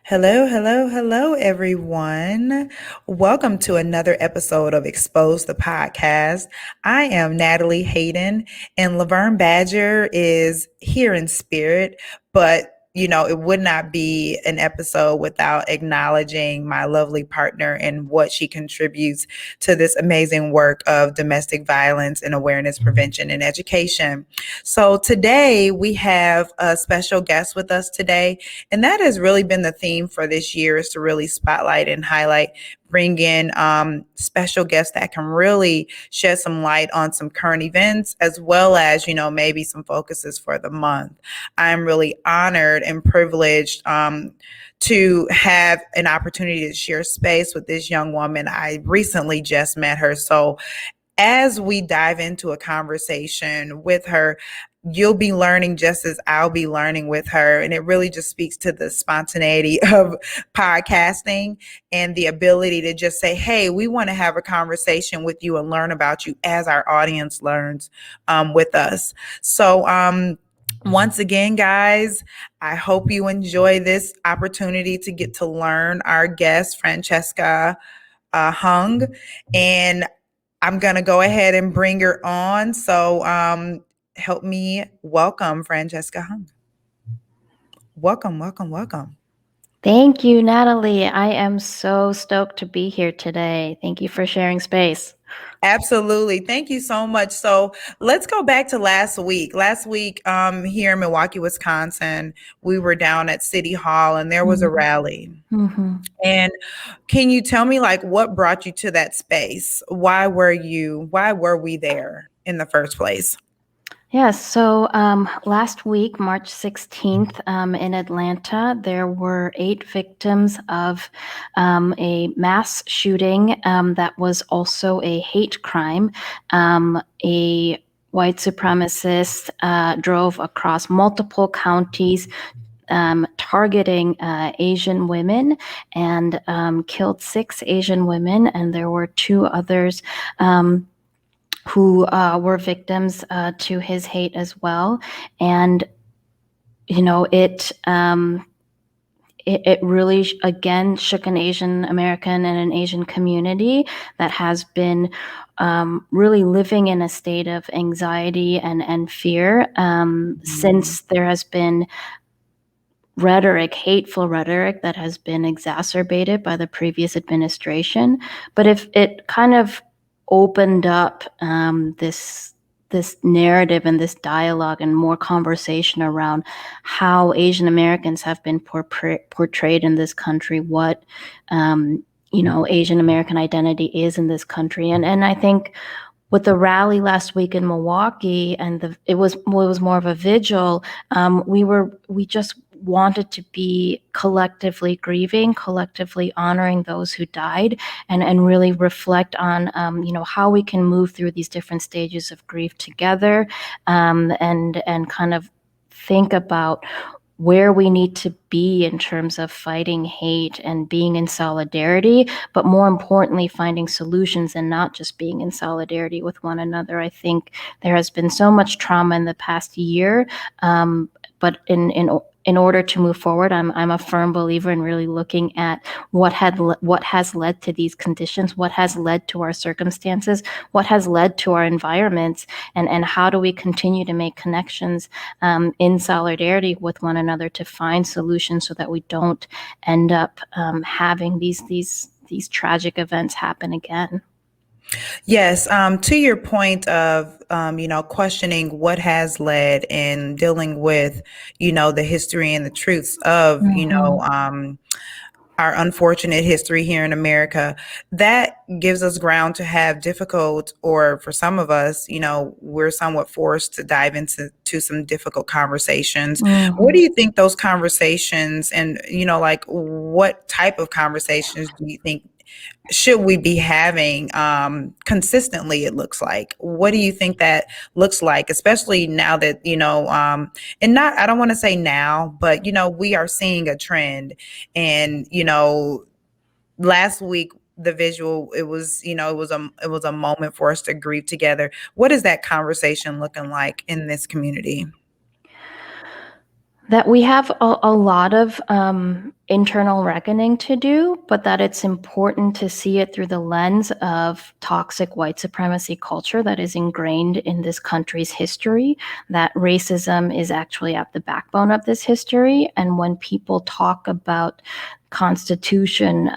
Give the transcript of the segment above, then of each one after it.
Hello, hello, hello, everyone. Welcome to another episode of Expose the Podcast. I am Natalie Hayden, and Laverne Badger is here in spirit, but it would not be an episode without acknowledging my lovely partner and what she contributes to this amazing work of domestic violence and awareness, prevention, and education. So today we have a special guest with us today. And that has really been the theme for this year, is to really spotlight and highlight, bring in special guests that can really shed some light on some current events, as well as, maybe some focuses for the month. I'm really honored and privileged to have an opportunity to share space with this young woman. I recently just met her. So as we dive into a conversation with her, you'll be learning just as I'll be learning with her. And it really just speaks to the spontaneity of podcasting and the ability to just say, hey, we want to have a conversation with you and learn about you as our audience learns with us. So, once again, guys, I hope you enjoy this opportunity to get to learn our guest, Francesca Hong. And I'm going to go ahead and bring her on. So help me welcome Francesca Hong. Welcome, welcome, welcome. Thank you, Natalie. I am so stoked to be here today. Thank you for sharing space. Absolutely. Thank you so much. So let's go back to last week. Last week here in Milwaukee, Wisconsin, we were down at City Hall and there was a rally. Mm-hmm. And can you tell me, like, what brought you to that space? Why were we there in the first place? Yes, so last week, March 16th, in Atlanta, there were 8 victims of a mass shooting that was also a hate crime. A white supremacist drove across multiple counties targeting Asian women and killed 6 Asian women, and there were 2 others who were victims to his hate as well. And, it really, again, shook an Asian American and an Asian community that has been really living in a state of anxiety and fear since there has been hateful rhetoric that has been exacerbated by the previous administration. But if it kind of opened up this narrative and this dialogue and more conversation around how Asian Americans have been portrayed in this country, what Asian American identity is in this country, and I think with the rally last week in Milwaukee, and it was more of a vigil. We just wanted to be collectively grieving, collectively honoring those who died, and really reflect on how we can move through these different stages of grief together, and kind of think about where we need to be in terms of fighting hate and being in solidarity, but more importantly, finding solutions and not just being in solidarity with one another. I think there has been so much trauma in the past year, but in order to move forward, I'm a firm believer in really looking at what has led to these conditions, what has led to our circumstances, what has led to our environments, and how do we continue to make connections in solidarity with one another to find solutions so that we don't end up having these tragic events happen again. Yes, to your point of, questioning what has led and dealing with, the history and the truths of, our unfortunate history here in America, that gives us ground to have difficult, or for some of us, we're somewhat forced to dive into some difficult conversations. What do you think those conversations and, like, what type of conversations do you think should we be having consistently? It looks like, what do you think that looks like, especially now that and not, I don't want to say now, but we are seeing a trend. And last week, the visual, it was a moment for us to grieve together. What is that conversation looking like in this community? That we have a lot of internal reckoning to do, but that it's important to see it through the lens of toxic white supremacy culture that is ingrained in this country's history, that racism is actually at the backbone of this history. And when people talk about Constitution,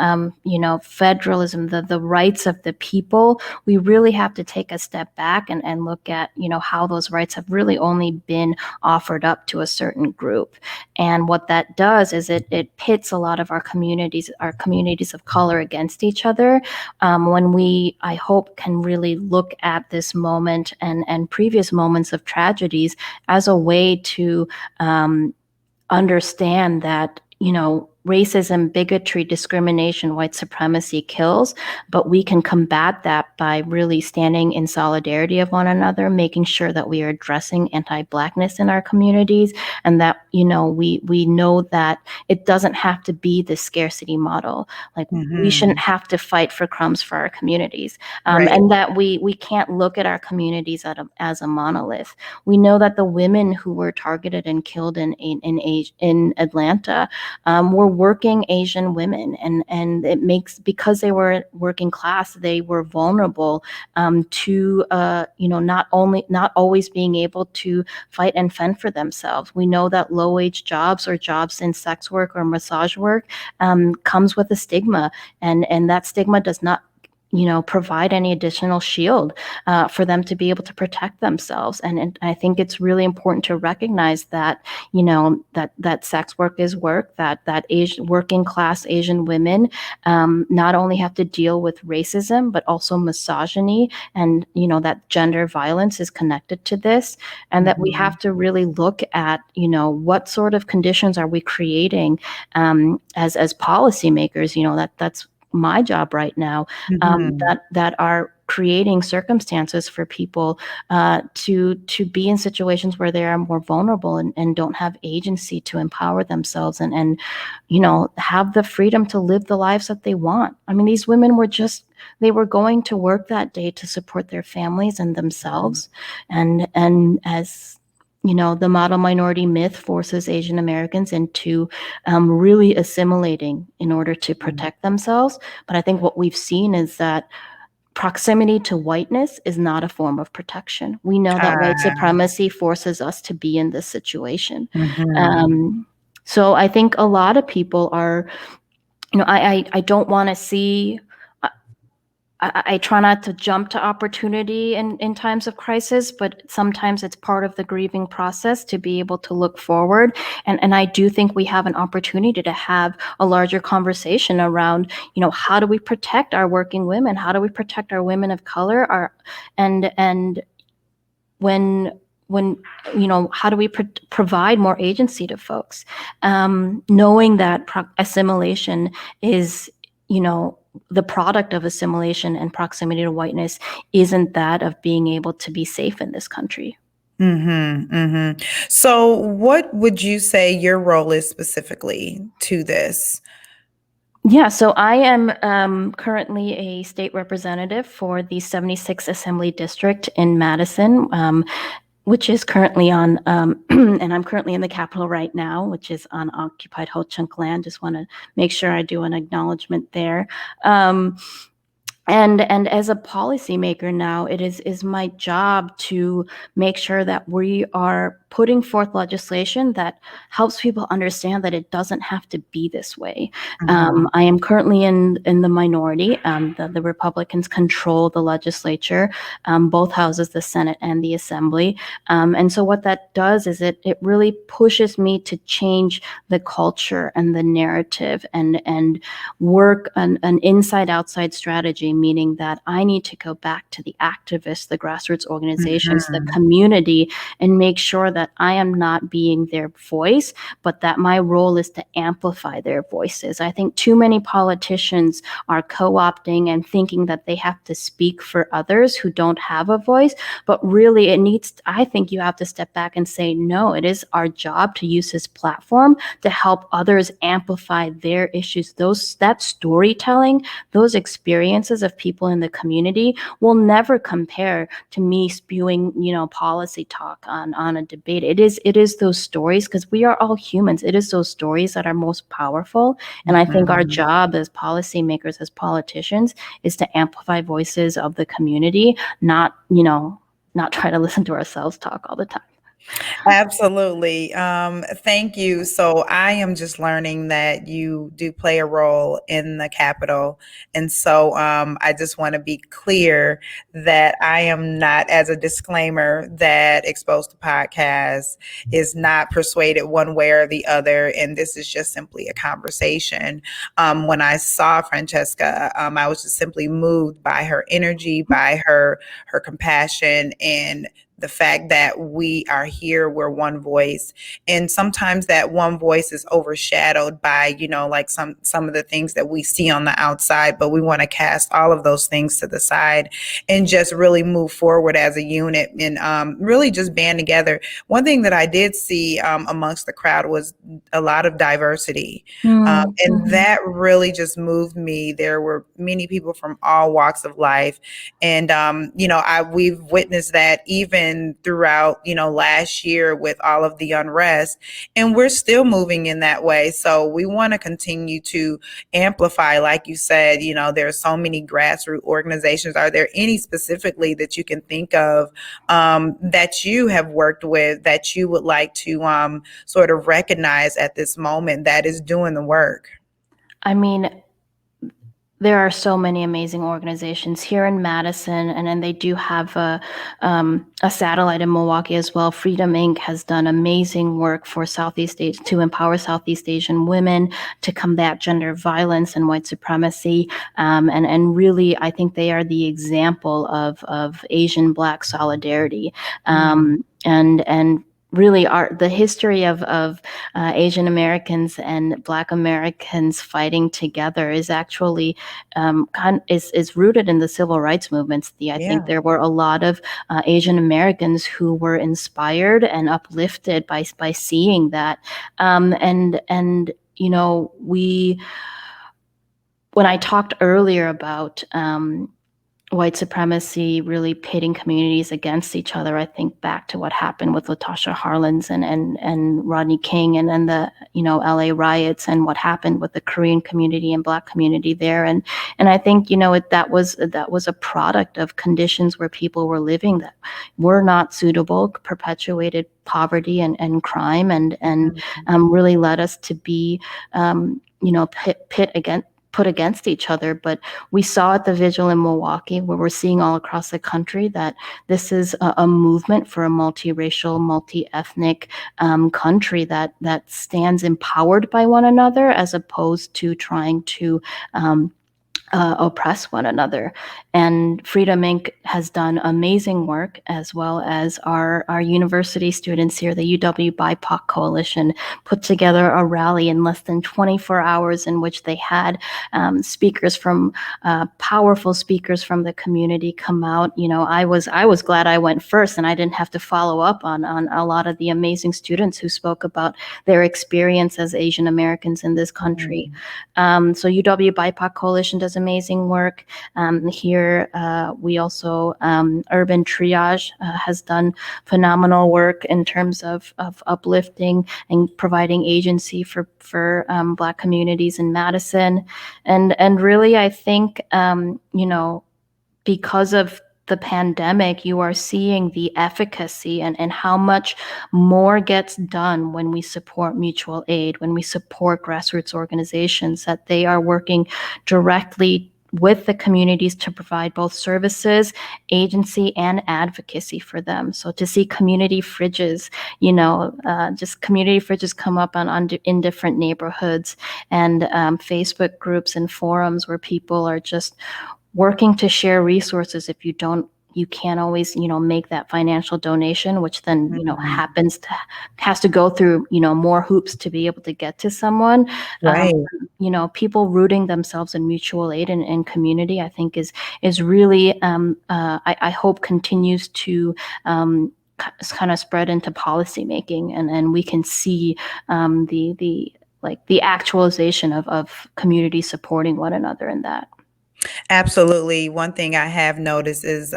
federalism, the rights of the people, we really have to take a step back and look at, how those rights have really only been offered up to a certain group. And what that does is it pits a lot of our communities of color against each other. When we, I hope, can really look at this moment and previous moments of tragedies as a way to understand that, racism, bigotry, discrimination, white supremacy kills, but we can combat that by really standing in solidarity of one another, making sure that we are addressing anti-Blackness in our communities, and that, we know that it doesn't have to be this scarcity model. Like, we shouldn't have to fight for crumbs for our communities, Right. and that we can't look at our communities as a monolith. We know that the women who were targeted and killed in Atlanta were working Asian women, and it makes, because they were working class, they were vulnerable to not always being able to fight and fend for themselves. We know that low wage jobs or jobs in sex work or massage work comes with a stigma, and that stigma does not provide any additional shield for them to be able to protect themselves. And I think it's really important to recognize that, that sex work is work, that working class Asian women not only have to deal with racism, but also misogyny, and, that gender violence is connected to this, and that we have to really look at, what sort of conditions are we creating as policymakers. That's my job right now, that are creating circumstances for people to be in situations where they are more vulnerable and don't have agency to empower themselves and have the freedom to live the lives that they want. I mean, these women they were going to work that day to support their families and themselves, and as the model minority myth forces Asian Americans into really assimilating in order to protect themselves. But I think what we've seen is that proximity to whiteness is not a form of protection. We know that white supremacy forces us to be in this situation. So I think a lot of people are, I don't want to see, I try not to jump to opportunity in times of crisis, but sometimes it's part of the grieving process to be able to look forward. And I do think we have an opportunity to have a larger conversation around, how do we protect our working women? How do we protect our women of color? And when how do we provide more agency to folks? Knowing that assimilation is, the product of assimilation and proximity to whiteness isn't that of being able to be safe in this country. So what would you say your role is specifically to this? Yeah, so I am currently a state representative for the 76th Assembly District in Madison, which is currently on, and I'm currently in the Capitol right now, which is on occupied Ho-Chunk land. Just want to make sure I do an acknowledgement there. And as a policymaker now, it is my job to make sure that we are putting forth legislation that helps people understand that it doesn't have to be this way. I am currently in the minority. The Republicans control the legislature, both houses, the Senate and the Assembly. And so what that does is it really pushes me to change the culture and the narrative and work an inside-outside strategy, meaning that I need to go back to the activists, the grassroots organizations, the community, and make sure that I am not being their voice, but that my role is to amplify their voices. I think too many politicians are co-opting and thinking that they have to speak for others who don't have a voice, but really I think you have to step back and say, no, it is our job to use this platform to help others amplify their issues. That storytelling, those experiences experiences of people in the community will never compare to me spewing, policy talk on a debate. It is those stories, because we are all humans. It is those stories that are most powerful. And I think our Mhm. job as policymakers, as politicians, is to amplify voices of the community, not try to listen to ourselves talk all the time. Absolutely. Thank you. So I am just learning that you do play a role in the Capitol. And so I just want to be clear that I am not, as a disclaimer, that Exposed to Podcast is not persuaded one way or the other. And this is just simply a conversation. When I saw Francesca, I was just simply moved by her energy, by her compassion, and the fact that we are here, we're one voice, and sometimes that one voice is overshadowed by, like some of the things that we see on the outside, but we want to cast all of those things to the side and just really move forward as a unit, and really just band together. One thing that I did see amongst the crowd was a lot of diversity, and Mm-hmm. that really just moved me. There were many people from all walks of life, and we've witnessed that even throughout last year with all of the unrest, and we're still moving in that way. So we want to continue to amplify, like you said. There are so many grassroots organizations. Are there any specifically that you can think of that you have worked with that you would like to sort of recognize at this moment that is doing the work? I mean, there are so many amazing organizations here in Madison, and then they do have a satellite in Milwaukee as well. Freedom Inc. has done amazing work for Southeast Asia to empower Southeast Asian women to combat gender violence and white supremacy, and really, I think they are the example of Asian Black solidarity, Mm. and really the history of Asian Americans and Black Americans fighting together is actually is rooted in the civil rights movements. I think Yeah. there were a lot of Asian Americans who were inspired and uplifted by seeing that, and we when I talked earlier about white supremacy really pitting communities against each other, I think back to what happened with Latasha Harlins and Rodney King, and then the LA riots, and what happened with the Korean community and Black community there, and I think that was a product of conditions where people were living that were not suitable, perpetuated poverty and crime, and Mhm. really led us to be put against each other. But we saw at the vigil in Milwaukee, where we're seeing all across the country, that this is a movement for a multiracial, multi-ethnic country that stands empowered by one another, as opposed to trying to oppress one another. And Freedom Inc. has done amazing work, as well as our university students here. The UW BIPOC Coalition put together a rally in less than 24 hours, in which they had speakers from powerful speakers from the community come out. I was glad I went first, and I didn't have to follow up on a lot of the amazing students who spoke about their experience as Asian Americans in this country. Mhm. So UW BIPOC Coalition does amazing work. Here, we also, Urban Triage has done phenomenal work in terms of uplifting and providing agency for Black communities in Madison. And really, I think, because of the pandemic, you are seeing the efficacy and how much more gets done when we support mutual aid, when we support grassroots organizations, that they are working directly with the communities to provide both services, agency, and advocacy for them. So to see community fridges, just community fridges come up in different neighborhoods, and Facebook groups and forums where people are just working to share resources. If you can't always make that financial donation, which then Mhm. has to go through more hoops to be able to get to someone. um, Right. People rooting themselves in mutual aid and community, I think is really, I hope, continues to kind of spread into policymaking, and we can see the actualization of communities supporting one another in that. Absolutely. One thing I have noticed is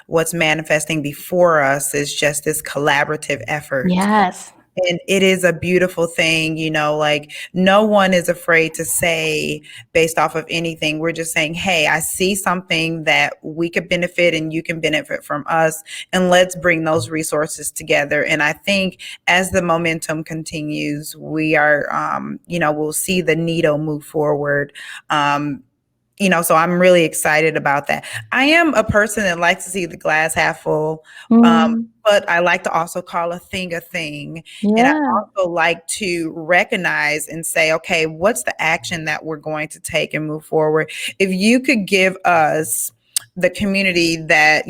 what's manifesting before us is just this collaborative effort. Yes. And it is a beautiful thing, like no one is afraid to say based off of anything. We're just saying, hey, I see something that we could benefit and you can benefit from us. And let's bring those resources together. And I think as the momentum continues, we are, we'll see the needle move forward. So I'm really excited about that. I am a person that likes to see the glass half full, Mm, but I like to also call a thing a thing. And I yeah. also like to recognize and say, okay, what's the action that we're going to take and move forward? If you could give us the community that,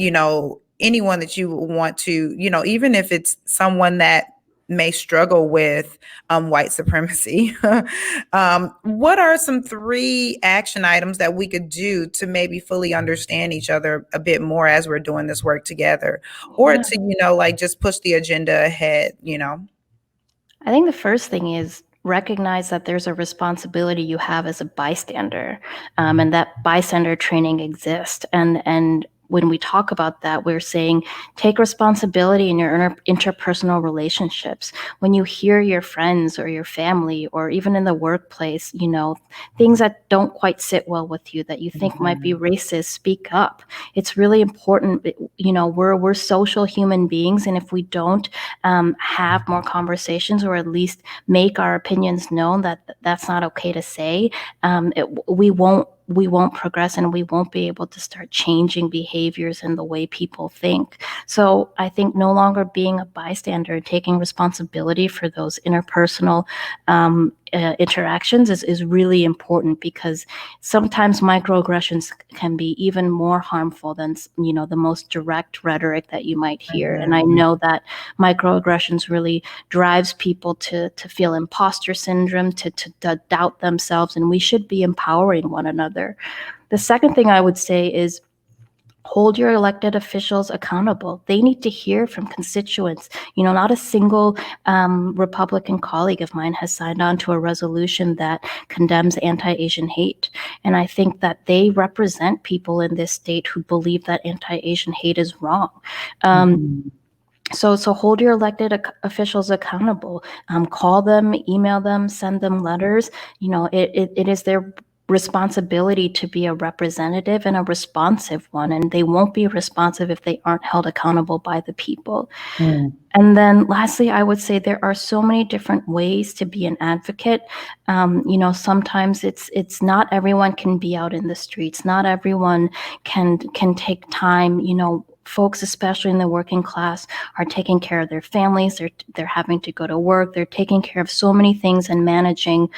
anyone that you want to, even if it's someone that may struggle with white supremacy. What are some three action items that we could do to maybe fully understand each other a bit more as we're doing this work together, or Yeah. to, like just push the agenda ahead? I think the first thing is recognize that there's a responsibility you have as a bystander, and that bystander training exists. And when we talk about that, we're saying take responsibility in your interpersonal relationships. When you hear your friends or your family, or even in the workplace, things that don't quite sit well with you that you think might be Mhm. racist, speak up. It's really important. We're social human beings, and if we don't have more conversations, or at least make our opinions known that that's not okay to say, we won't progress, and we won't be able to start changing behaviors and the way people think. So I think no longer being a bystander, taking responsibility for those interpersonal interactions is really important, because sometimes microaggressions can be even more harmful than the most direct rhetoric that you might hear. And I Mhm. know that microaggressions really drives people to feel imposter syndrome, to doubt themselves, and we should be empowering one another. The second thing I would say is hold your elected officials accountable. They need to hear from constituents. Not a single Republican colleague of mine has signed on to a resolution that condemns anti-Asian hate. And I think that they represent people in this state who believe that anti-Asian hate is wrong. Um, Mhm. so hold your elected officials accountable. Call them, email them, send them letters. It is their responsibility to be a representative and a responsive one, and they won't be responsive if they aren't held accountable by the people. Mm. And then lastly, I would say there are so many different ways to be an advocate. Sometimes it's not everyone can be out in the streets. Not everyone can take time. Folks, especially in the working class, are taking care of their families. They're having to go to work. They're taking care of so many things, and managing,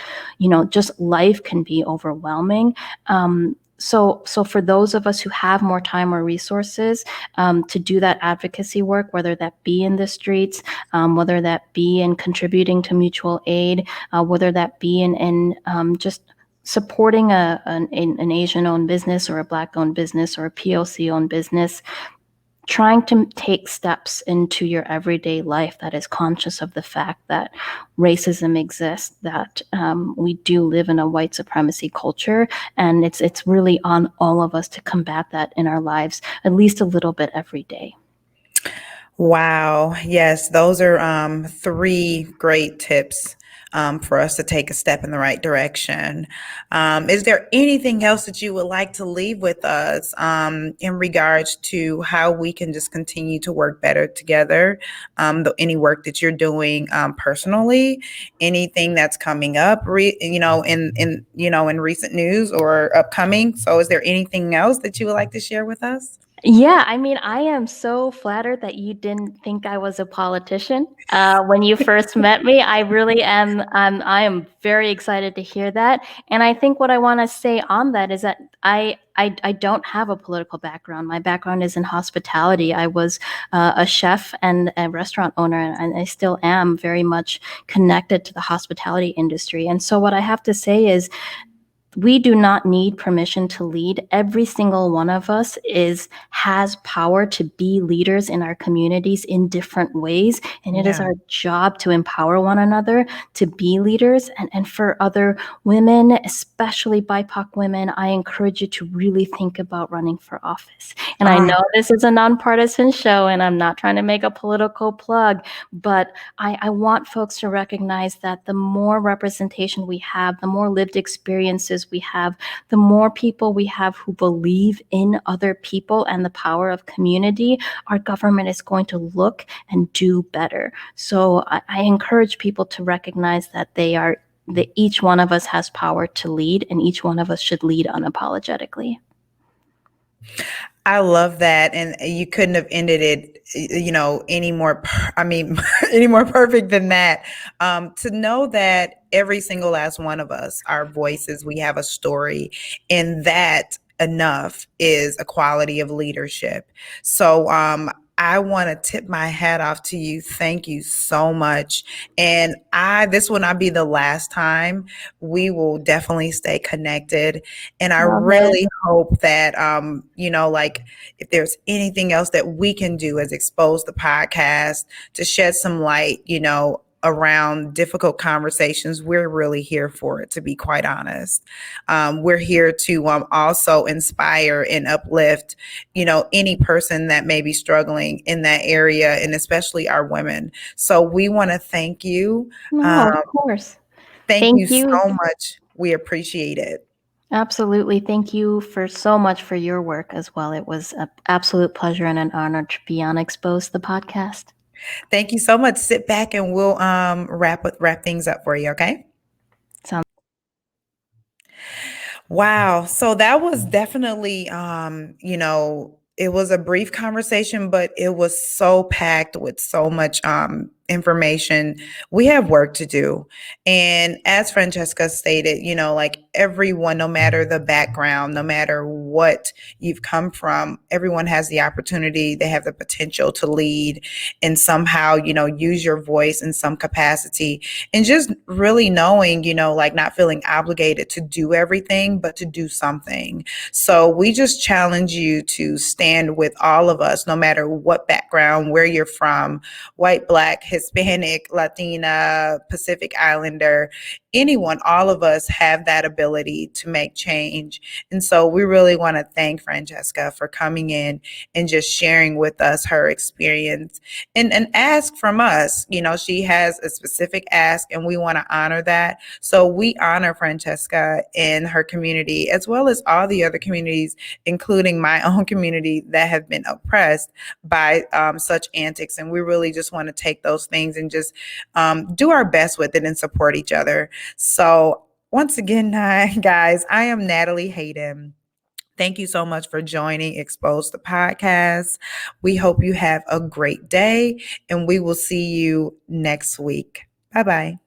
just life can be overwhelming. So for those of us who have more time or resources, to do that advocacy work, whether that be in the streets, whether that be in contributing to mutual aid, whether that be in just supporting an Asian-owned business, or a Black-owned business, or a POC-owned business, trying to take steps into your everyday life that is conscious of the fact that racism exists, that we do live in a white supremacy culture, and it's really on all of us to combat that in our lives at least a little bit every day. Wow. Yes, those are three great tips for us to take a step in the right direction. Is there anything else that you would like to leave with us in regards to how we can just continue to work better together? Any work that you're doing personally, anything that's coming up, in recent news or upcoming. So, is there anything else that you would like to share with us? Yeah, I mean, I am so flattered that you didn't think I was a politician when you first met me. I really am. I am very excited to hear that. And I think what I want to say on that is that I don't have a political background. My background is in hospitality. I was a chef and a restaurant owner, and I still am very much connected to the hospitality industry. And so what I have to say is, We do not need permission to lead. Every single one of us has power to be leaders in our communities in different ways. And it is Yeah. our job to empower one another to be leaders. And for other women, especially BIPOC women, I encourage you to really think about running for office. And I know this is a nonpartisan show, and I'm not trying to make a political plug, but I want folks to recognize that the more representation we have, the more lived experiences we have, the more people we have who believe in other people and the power of community, our government is going to look and do better. So I encourage people to recognize that each one of us has power to lead, and each one of us should lead unapologetically. I love that. And you couldn't have ended it, any more, any more perfect than that. To know that every single last one of us, our voices, we have a story, and that enough is a quality of leadership. So, I want to tip my hat off to you. Thank you so much. And this will not be the last time. We will definitely stay connected. And I Love it. really hope that, like if there's anything else that we can do as Expose the Podcast to shed some light, around difficult conversations, we're really here for it, to be quite honest. We're here to also inspire and uplift, any person that may be struggling in that area, and especially our women. So we want to thank you. No, of course. Thank Thank you you. so much. We appreciate it. Absolutely. Thank you for so much for your work as well. It was an absolute pleasure and an honor to be on Expose the Podcast. Thank you so much. Sit back and we'll wrap things up for you, okay? Sounds Wow. So that was definitely, it was a brief conversation, but it was so packed with so much information. We have work to do. And as Francesca stated, like everyone, no matter the background, no matter what you've come from, everyone has the opportunity, they have the potential to lead and somehow, use your voice in some capacity. And just really knowing, like not feeling obligated to do everything, but to do something. So we just challenge you to stand with all of us, no matter what background, where you're from, white, Black, Hispanic, Latina, Pacific Islander, anyone, all of us have that ability to make change. And so we really want to thank Francesca for coming in and just sharing with us her experience and ask from us. She has a specific ask and we want to honor that. So we honor Francesca and her community, as well as all the other communities, including my own community, that have been oppressed by such antics. And we really just want to take those things and just do our best with it and support each other. So once again, guys, I am Natalie Hayden. Thank you so much for joining Expose the Podcast. We hope you have a great day, and we will see you next week. Bye-bye.